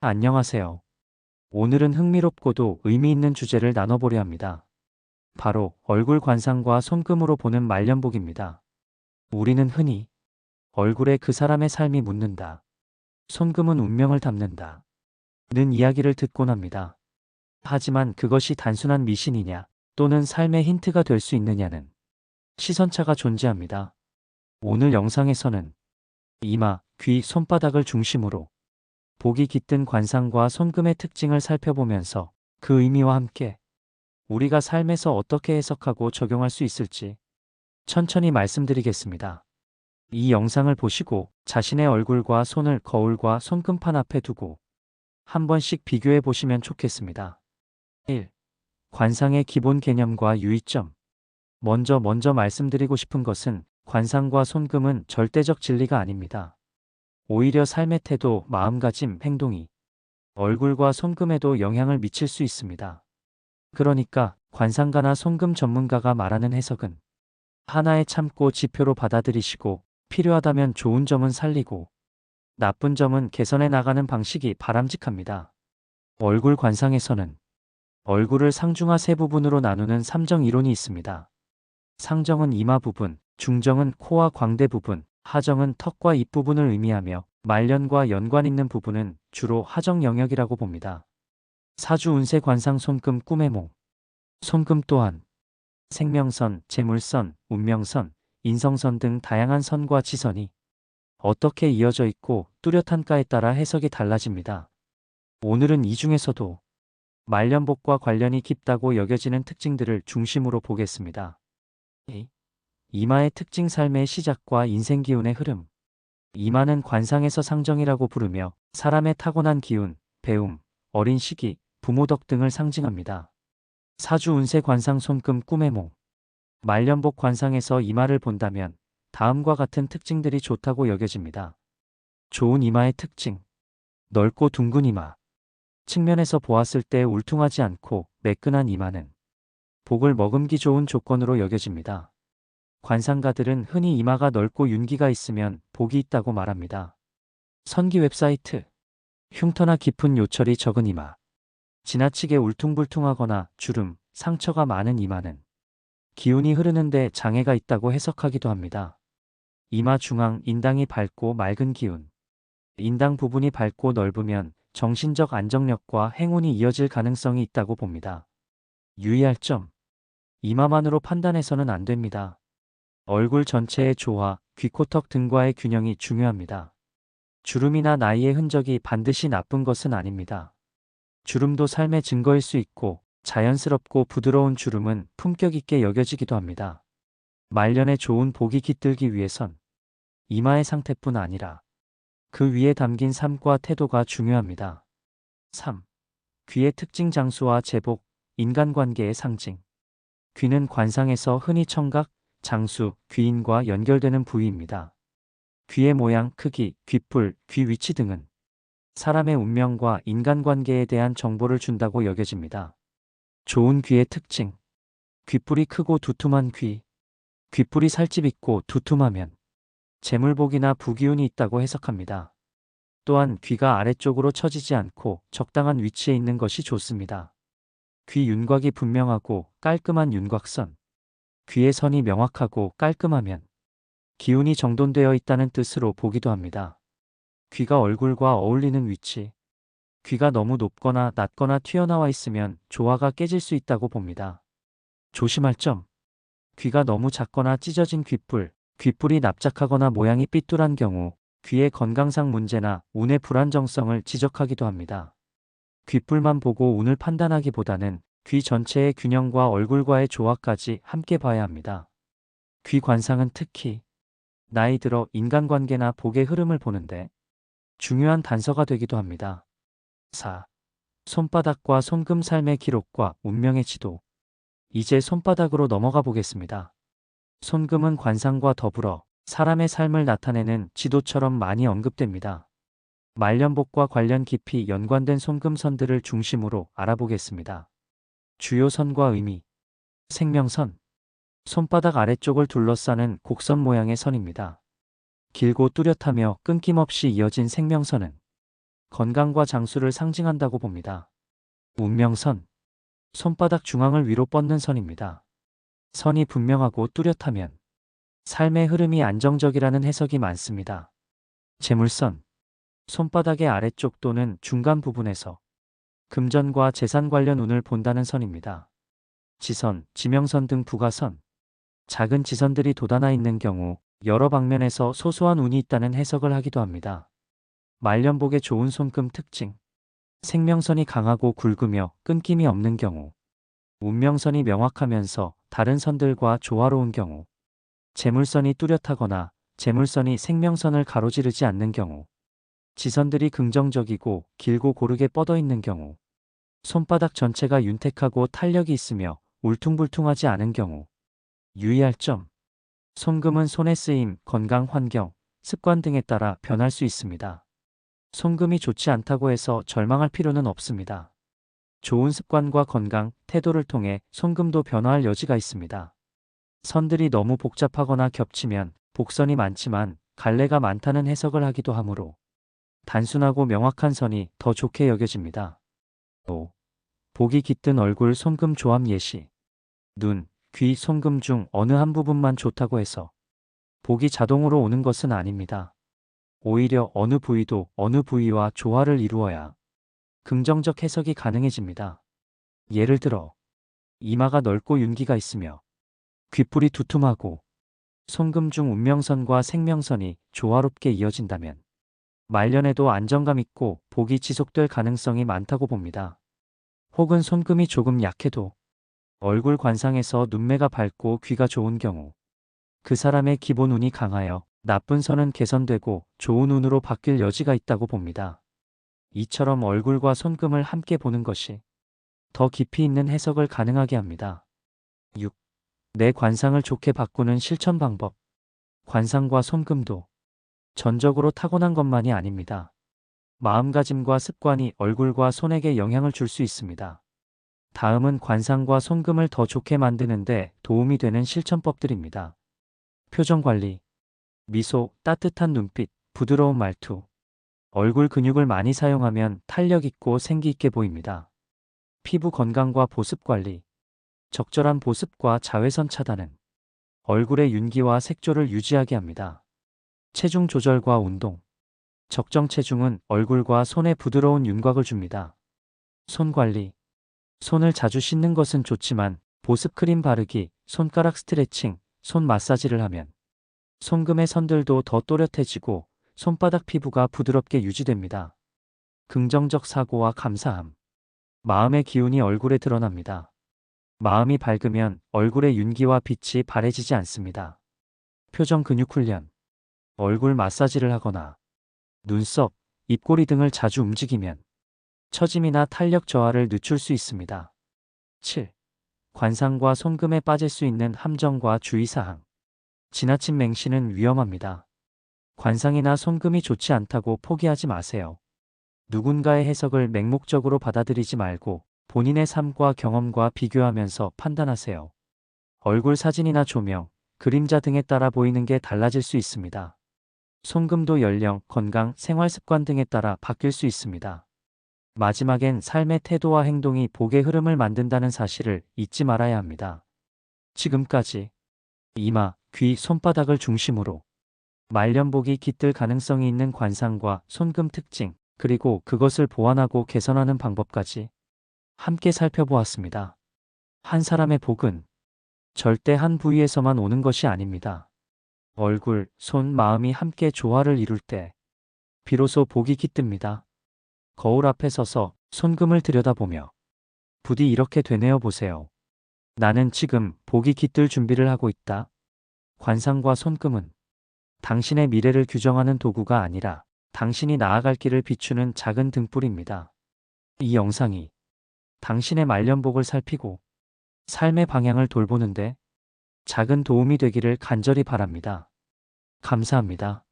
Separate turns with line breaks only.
안녕하세요. 오늘은 흥미롭고도 의미 있는 주제를 나눠보려 합니다. 바로 얼굴 관상과 손금으로 보는 말년복입니다. 우리는 흔히 얼굴에 그 사람의 삶이 묻는다. 손금은 운명을 담는다. 는 이야기를 듣곤 합니다. 하지만 그것이 단순한 미신이냐 또는 삶의 힌트가 될 수 있느냐는 시선차가 존재합니다. 오늘 영상에서는 이마, 귀, 손바닥을 중심으로 복이 깃든 관상과 손금의 특징을 살펴보면서 그 의미와 함께 우리가 삶에서 어떻게 해석하고 적용할 수 있을지 천천히 말씀드리겠습니다. 이 영상을 보시고 자신의 얼굴과 손을 거울과 손금판 앞에 두고 한 번씩 비교해 보시면 좋겠습니다. 1. 관상의 기본 개념과 유의점. 먼저 말씀드리고 싶은 것은 관상과 손금은 절대적 진리가 아닙니다. 오히려 삶의 태도, 마음가짐, 행동이 얼굴과 손금에도 영향을 미칠 수 있습니다. 그러니까 관상가나 손금 전문가가 말하는 해석은 하나의 참고 지표로 받아들이시고 필요하다면 좋은 점은 살리고 나쁜 점은 개선해 나가는 방식이 바람직합니다. 얼굴 관상에서는 얼굴을 상중하 세 부분으로 나누는 삼정 이론이 있습니다. 상정은 이마 부분, 중정은 코와 광대 부분, 하정은 턱과 입 부분을 의미하며 말년과 연관 있는 부분은 주로 하정 영역이라고 봅니다. 사주 운세 관상 손금 꿈의 몽. 손금 또한 생명선, 재물선, 운명선, 인성선 등 다양한 선과 지선이 어떻게 이어져 있고 뚜렷한가에 따라 해석이 달라집니다. 오늘은 이 중에서도 말년복과 관련이 깊다고 여겨지는 특징들을 중심으로 보겠습니다. 이마의 특징 삶의 시작과 인생 기운의 흐름. 이마는 관상에서 상정이라고 부르며 사람의 타고난 기운, 배움, 어린 시기, 부모덕 등을 상징합니다. 사주 운세 관상 손금 꿈의 몽. 말년복 관상에서 이마를 본다면 다음과 같은 특징들이 좋다고 여겨집니다. 좋은 이마의 특징. 넓고 둥근 이마. 측면에서 보았을 때 울퉁하지 않고 매끈한 이마는 복을 머금기 좋은 조건으로 여겨집니다. 관상가들은 흔히 이마가 넓고 윤기가 있으면 복이 있다고 말합니다. 선기 웹사이트. 흉터나 깊은 요철이 적은 이마. 지나치게 울퉁불퉁하거나 주름, 상처가 많은 이마는 기운이 흐르는데 장애가 있다고 해석하기도 합니다. 이마 중앙 인당이 밝고 맑은 기운. 인당 부분이 밝고 넓으면 정신적 안정력과 행운이 이어질 가능성이 있다고 봅니다. 유의할 점. 이마만으로 판단해서는 안 됩니다. 얼굴 전체의 조화, 귀, 코, 턱 등과의 균형이 중요합니다. 주름이나 나이의 흔적이 반드시 나쁜 것은 아닙니다. 주름도 삶의 증거일 수 있고 자연스럽고 부드러운 주름은 품격 있게 여겨지기도 합니다. 말년에 좋은 복이 깃들기 위해선 이마의 상태뿐 아니라 그 위에 담긴 삶과 태도가 중요합니다. 3. 귀의 특징 장수와 제복, 인간관계의 상징. 귀는 관상에서 흔히 청각, 장수, 귀인과 연결되는 부위입니다. 귀의 모양, 크기, 귓불, 귀 위치 등은 사람의 운명과 인간관계에 대한 정보를 준다고 여겨집니다. 좋은 귀의 특징. 귓불이 크고 두툼한 귀. 귓불이 살집 있고 두툼하면 재물복이나 부기운이 있다고 해석합니다. 또한 귀가 아래쪽으로 처지지 않고 적당한 위치에 있는 것이 좋습니다. 귀 윤곽이 분명하고 깔끔한 윤곽선. 귀의 선이 명확하고 깔끔하면 기운이 정돈되어 있다는 뜻으로 보기도 합니다. 귀가 얼굴과 어울리는 위치. 귀가 너무 높거나 낮거나 튀어나와 있으면 조화가 깨질 수 있다고 봅니다. 조심할 점. 귀가 너무 작거나 찢어진 귓불, 귓불이 납작하거나 모양이 삐뚤한 경우 귀의 건강상 문제나 운의 불안정성을 지적하기도 합니다. 귓불만 보고 운을 판단하기보다는 귀 전체의 균형과 얼굴과의 조화까지 함께 봐야 합니다. 귀 관상은 특히 나이 들어 인간관계나 복의 흐름을 보는데 중요한 단서가 되기도 합니다. 4. 손바닥과 손금 삶의 기록과 운명의 지도. 이제 손바닥으로 넘어가 보겠습니다. 손금은 관상과 더불어 사람의 삶을 나타내는 지도처럼 많이 언급됩니다. 말년복과 관련 깊이 연관된 손금선들을 중심으로 알아보겠습니다. 주요 선과 의미. 생명선. 손바닥 아래쪽을 둘러싸는 곡선 모양의 선입니다. 길고 뚜렷하며 끊김없이 이어진 생명선은 건강과 장수를 상징한다고 봅니다. 운명선, 손바닥 중앙을 위로 뻗는 선입니다. 선이 분명하고 뚜렷하면 삶의 흐름이 안정적이라는 해석이 많습니다. 재물선, 손바닥의 아래쪽 또는 중간 부분에서 금전과 재산 관련 운을 본다는 선입니다. 지선, 지명선 등 부가선, 작은 지선들이 돋아나 있는 경우 여러 방면에서 소소한 운이 있다는 해석을 하기도 합니다. 말년복의 좋은 손금 특징, 생명선이 강하고 굵으며 끊김이 없는 경우, 운명선이 명확하면서 다른 선들과 조화로운 경우, 재물선이 뚜렷하거나 재물선이 생명선을 가로지르지 않는 경우, 지선들이 긍정적이고 길고 고르게 뻗어 있는 경우, 손바닥 전체가 윤택하고 탄력이 있으며 울퉁불퉁하지 않은 경우. 유의할 점, 손금은 손의 쓰임, 건강 환경, 습관 등에 따라 변할 수 있습니다. 손금이 좋지 않다고 해서 절망할 필요는 없습니다. 좋은 습관과 건강, 태도를 통해 손금도 변화할 여지가 있습니다. 선들이 너무 복잡하거나 겹치면 복선이 많지만 갈래가 많다는 해석을 하기도 하므로 단순하고 명확한 선이 더 좋게 여겨집니다. 5. 복이 깃든 얼굴 손금 조합 예시. 눈, 귀, 손금 중 어느 한 부분만 좋다고 해서 복이 자동으로 오는 것은 아닙니다. 오히려 어느 부위도 어느 부위와 조화를 이루어야 긍정적 해석이 가능해집니다. 예를 들어 이마가 넓고 윤기가 있으며 귓불이 두툼하고 손금 중 운명선과 생명선이 조화롭게 이어진다면 말년에도 안정감 있고 복이 지속될 가능성이 많다고 봅니다. 혹은 손금이 조금 약해도 얼굴 관상에서 눈매가 밝고 귀가 좋은 경우 그 사람의 기본 운이 강하여 나쁜 선은 개선되고 좋은 운으로 바뀔 여지가 있다고 봅니다. 이처럼 얼굴과 손금을 함께 보는 것이 더 깊이 있는 해석을 가능하게 합니다. 6. 내 관상을 좋게 바꾸는 실천 방법. 관상과 손금도 전적으로 타고난 것만이 아닙니다. 마음가짐과 습관이 얼굴과 손에게 영향을 줄 수 있습니다. 다음은 관상과 손금을 더 좋게 만드는데 도움이 되는 실천법들입니다. 표정 관리, 미소, 따뜻한 눈빛, 부드러운 말투. 얼굴 근육을 많이 사용하면 탄력 있고 생기 있게 보입니다. 피부 건강과 보습 관리. 적절한 보습과 자외선 차단은 얼굴의 윤기와 색조를 유지하게 합니다. 체중 조절과 운동. 적정 체중은 얼굴과 손에 부드러운 윤곽을 줍니다. 손 관리. 손을 자주 씻는 것은 좋지만 보습 크림 바르기, 손가락 스트레칭, 손 마사지를 하면 손금의 선들도 더 또렷해지고 손바닥 피부가 부드럽게 유지됩니다. 긍정적 사고와 감사함. 마음의 기운이 얼굴에 드러납니다. 마음이 밝으면 얼굴의 윤기와 빛이 바래지지 않습니다. 표정 근육 훈련. 얼굴 마사지를 하거나 눈썹, 입꼬리 등을 자주 움직이면 처짐이나 탄력 저하를 늦출 수 있습니다. 7. 관상과 손금에 빠질 수 있는 함정과 주의사항. 지나친 맹신은 위험합니다. 관상이나 손금이 좋지 않다고 포기하지 마세요. 누군가의 해석을 맹목적으로 받아들이지 말고 본인의 삶과 경험과 비교하면서 판단하세요. 얼굴 사진이나 조명, 그림자 등에 따라 보이는 게 달라질 수 있습니다. 손금도 연령, 건강, 생활 습관 등에 따라 바뀔 수 있습니다. 마지막엔 삶의 태도와 행동이 복의 흐름을 만든다는 사실을 잊지 말아야 합니다. 지금까지 이마, 귀, 손바닥을 중심으로 말년복이 깃들 가능성이 있는 관상과 손금 특징, 그리고 그것을 보완하고 개선하는 방법까지 함께 살펴보았습니다. 한 사람의 복은 절대 한 부위에서만 오는 것이 아닙니다. 얼굴, 손, 마음이 함께 조화를 이룰 때 비로소 복이 깃듭니다. 거울 앞에 서서 손금을 들여다보며 부디 이렇게 되뇌어 보세요. 나는 지금 복이 깃들 준비를 하고 있다. 관상과 손금은 당신의 미래를 규정하는 도구가 아니라 당신이 나아갈 길을 비추는 작은 등불입니다. 이 영상이 당신의 말년복을 살피고 삶의 방향을 돌보는데 작은 도움이 되기를 간절히 바랍니다. 감사합니다.